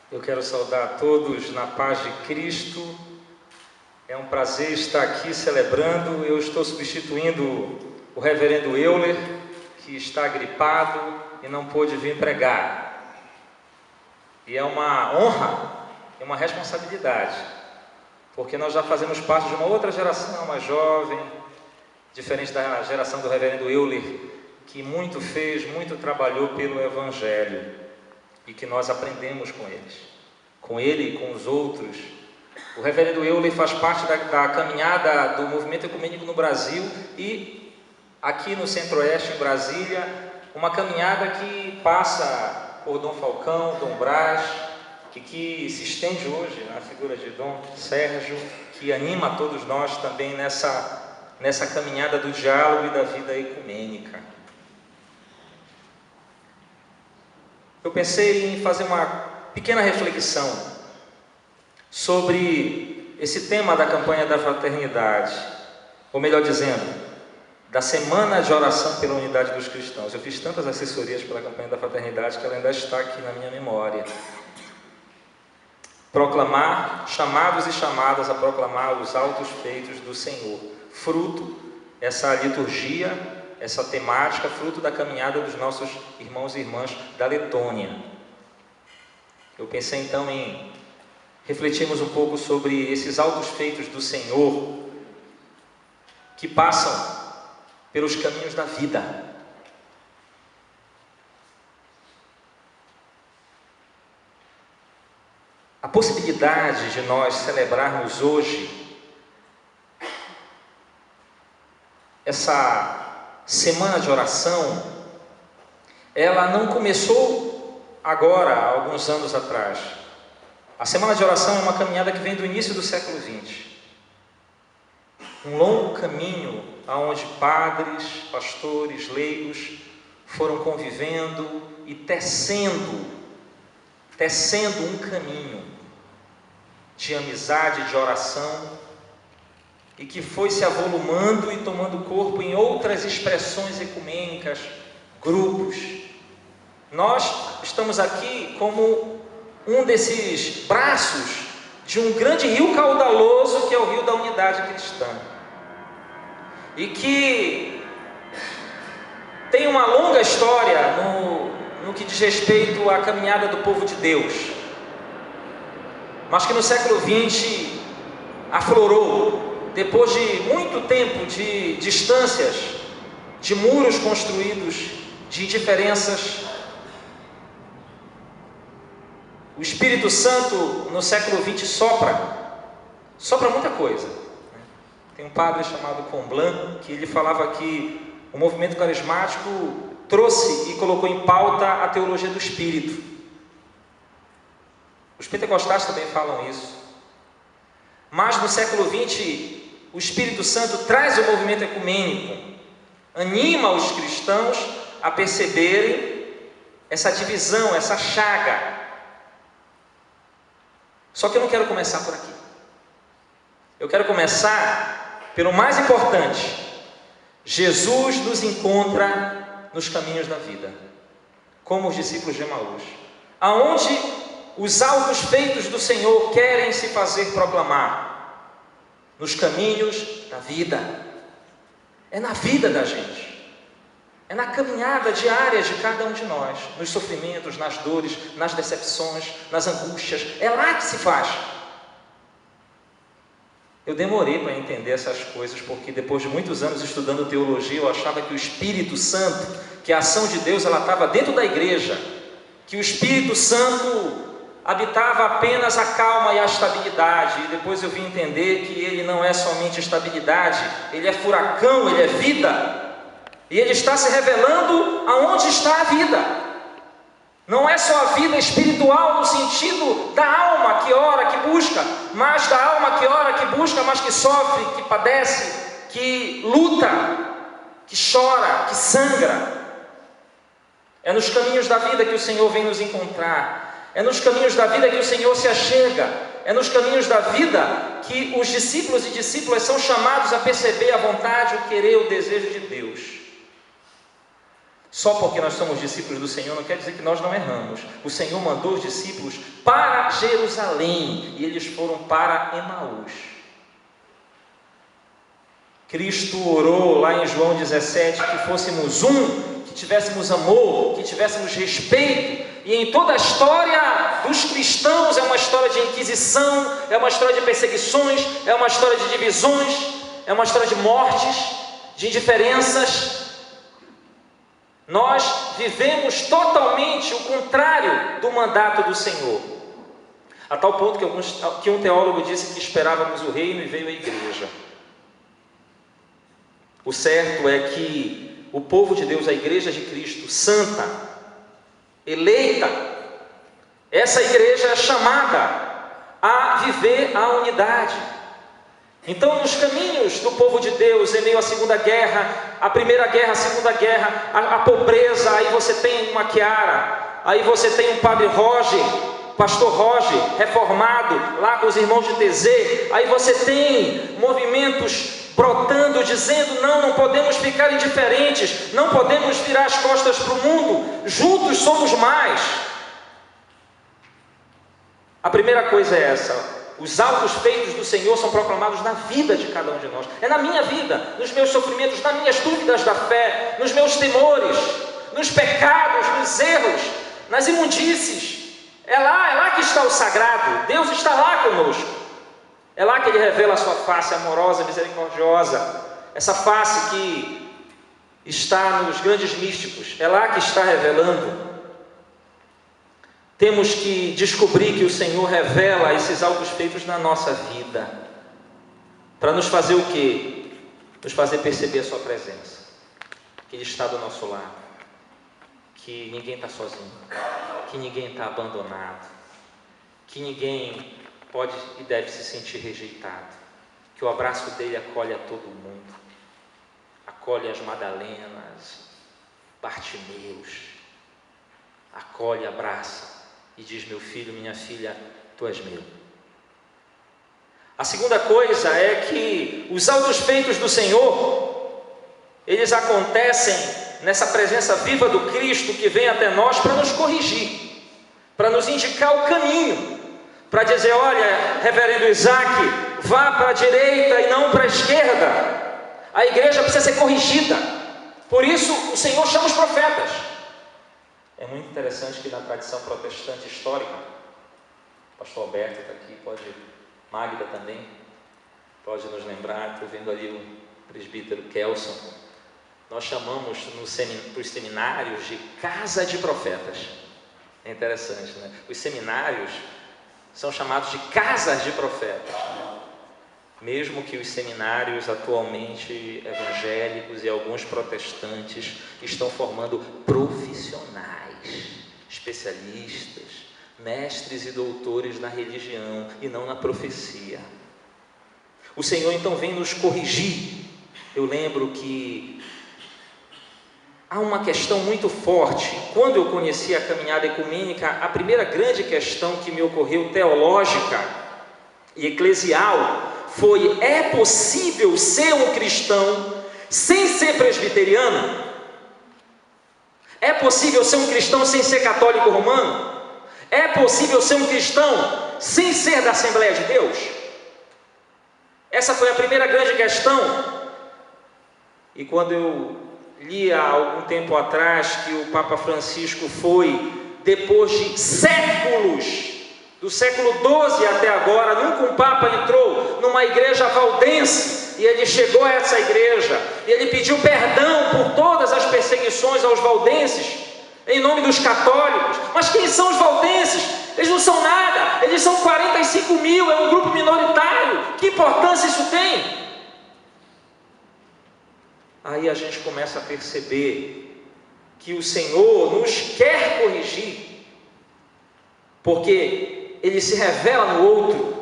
Eu quero saudar a todos na paz de Cristo. É um prazer estar aqui celebrando. Eu estou substituindo o reverendo Euler, que está gripado e não pôde vir pregar. E é uma honra e uma responsabilidade, porque nós já fazemos parte de uma outra geração, mais jovem, diferente da geração do reverendo Euler, que muito fez, muito trabalhou pelo Evangelho, e que nós aprendemos com eles, com ele e com os outros. O reverendo Euler faz parte da caminhada do movimento ecumênico no Brasil e aqui no Centro-Oeste, em Brasília, uma caminhada que passa por Dom Falcão, Dom Brás, e que se estende hoje na figura de Dom Sérgio, que anima a todos nós também nessa caminhada do diálogo e da vida ecumênica. Eu pensei em fazer uma pequena reflexão sobre esse tema da campanha da fraternidade, ou melhor dizendo, da semana de oração pela unidade dos cristãos. Eu fiz tantas assessorias pela campanha da fraternidade que ela ainda está aqui na minha memória. Proclamar, chamados e chamadas a proclamar os altos feitos do Senhor, fruto, essa liturgia, essa temática, fruto da caminhada dos nossos irmãos e irmãs da Letônia. Eu pensei então em refletirmos um pouco sobre esses altos feitos do Senhor que passam pelos caminhos da vida. A possibilidade de nós celebrarmos hoje essa semana de oração, ela não começou agora, há alguns anos atrás. A semana de oração é uma caminhada que vem do início do século XX. Um longo caminho onde padres, pastores, leigos foram convivendo e tecendo um caminho de amizade, de oração, e que foi se avolumando e tomando corpo em outras expressões ecumênicas, grupos. Nós estamos aqui como um desses braços de um grande rio caudaloso que é o rio da unidade cristã, e que tem uma longa história no que diz respeito à caminhada do povo de Deus, mas que no século XX aflorou, depois de muito tempo de distâncias, de muros construídos, de indiferenças. O Espírito Santo no século XX sopra muita coisa. Tem um padre chamado Comblan que ele falava que o movimento carismático trouxe e colocou em pauta a teologia do Espírito. Os pentecostais também falam isso. Mas no século XX, o Espírito Santo traz o movimento ecumênico, anima os cristãos a perceberem essa divisão, essa chaga. Só que eu não quero começar por aqui. Eu quero começar pelo mais importante. Jesus nos encontra nos caminhos da vida, como os discípulos de Emaús, aonde os altos feitos do Senhor querem se fazer proclamar. Nos caminhos da vida. É na vida da gente. É na caminhada diária de cada um de nós. Nos sofrimentos, nas dores, nas decepções, nas angústias. É lá que se faz. Eu demorei para entender essas coisas, porque depois de muitos anos estudando teologia, eu achava que o Espírito Santo, que a ação de Deus, ela estava dentro da igreja. Que o Espírito Santo habitava apenas a calma e a estabilidade, e depois eu vim entender que ele não é somente estabilidade, ele é furacão, ele é vida, e ele está se revelando aonde está a vida. Não é só a vida espiritual no sentido da alma que ora, que busca, mas da alma que ora, que busca, mas que sofre, que padece, que luta, que chora, que sangra. É nos caminhos da vida que o Senhor vem nos encontrar. É nos caminhos da vida que o Senhor se achega. É nos caminhos da vida que os discípulos e discípulas são chamados a perceber a vontade, o querer, o desejo de Deus. Só porque nós somos discípulos do Senhor não quer dizer que nós não erramos. O Senhor mandou os discípulos para Jerusalém e eles foram para Emaús. Cristo orou lá em João 17 que fôssemos um, que tivéssemos amor, que tivéssemos respeito. E em toda a história dos cristãos é uma história de inquisição, é uma história de perseguições, é uma história de divisões, é uma história de mortes, de indiferenças. Nós vivemos totalmente o contrário do mandato do Senhor. A tal ponto que um teólogo disse que esperávamos o reino e veio a igreja. O certo é que o povo de Deus, a igreja de Cristo, santa, eleita, essa igreja é chamada a viver a unidade. Então, nos caminhos do povo de Deus, em meio à Segunda Guerra, a Primeira Guerra, a Segunda Guerra, a pobreza, aí você tem uma Chiara, aí você tem um padre Roger, pastor Roger, reformado, lá com os irmãos de Tezê, aí você tem movimentos brotando, dizendo, não podemos ficar indiferentes, não podemos virar as costas para o mundo, juntos somos mais. A primeira coisa é essa: os autos feitos do Senhor são proclamados na vida de cada um de nós. É na minha vida, nos meus sofrimentos, nas minhas dúvidas da fé, nos meus temores, nos pecados, nos erros, nas imundícies. É lá que está o sagrado. Deus está lá conosco. É lá que Ele revela a sua face amorosa, misericordiosa. Essa face que está nos grandes místicos. É lá que está revelando. Temos que descobrir que o Senhor revela esses autos feitos na nossa vida, para nos fazer o quê? Nos fazer perceber a sua presença, que Ele está do nosso lado, que ninguém está sozinho, que ninguém está abandonado, que ninguém pode e deve se sentir rejeitado, que o abraço dele acolhe a todo mundo, acolhe as Madalenas, Bartimeus, acolhe, abraça e diz: meu filho, minha filha, tu és meu. A segunda coisa é que os autos feitos do Senhor, eles acontecem nessa presença viva do Cristo que vem até nós para nos corrigir, para nos indicar o caminho, para dizer: olha, reverendo Isaac, vá para a direita e não para a esquerda. A igreja precisa ser corrigida. Por isso o Senhor chama os profetas. É muito interessante que na tradição protestante histórica, o pastor Alberto está aqui, Magda também, pode nos lembrar, estou vendo ali o presbítero Kelson, nós chamamos para os seminários de casa de profetas. É interessante, né? Os seminários são chamados de casas de profetas, né? Mesmo que os seminários atualmente evangélicos e alguns protestantes estão formando profissionais, especialistas, mestres e doutores na religião e não na profecia. O Senhor então vem nos corrigir. Eu lembro que há uma questão muito forte. Quando eu conheci a caminhada ecumênica, a primeira grande questão que me ocorreu, teológica e eclesial, foi: é possível ser um cristão sem ser presbiteriano? É possível ser um cristão sem ser católico romano? É possível ser um cristão sem ser da Assembleia de Deus? Essa foi a primeira grande questão. E quando eu li há algum tempo atrás que o Papa Francisco foi, depois de séculos, do século XII até agora, nunca um Papa entrou numa igreja valdense, e ele chegou a essa igreja, e ele pediu perdão por todas as perseguições aos valdenses, em nome dos católicos. Mas quem são os valdenses? Eles não são nada, eles são 45 mil, é um grupo minoritário, que importância isso tem? Aí a gente começa a perceber que o Senhor nos quer corrigir, porque Ele se revela no outro.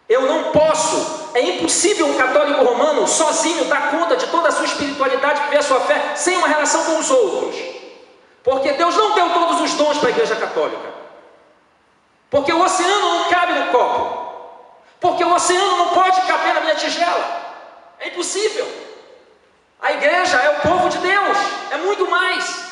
Eu não posso, é impossível um católico romano sozinho dar conta de toda a sua espiritualidade, viver a sua fé, sem uma relação com os outros. Porque Deus não deu todos os dons para a igreja católica. Porque o oceano não cabe no copo. Porque o oceano não pode caber na minha tigela. É impossível. A igreja é o povo de Deus, é muito mais.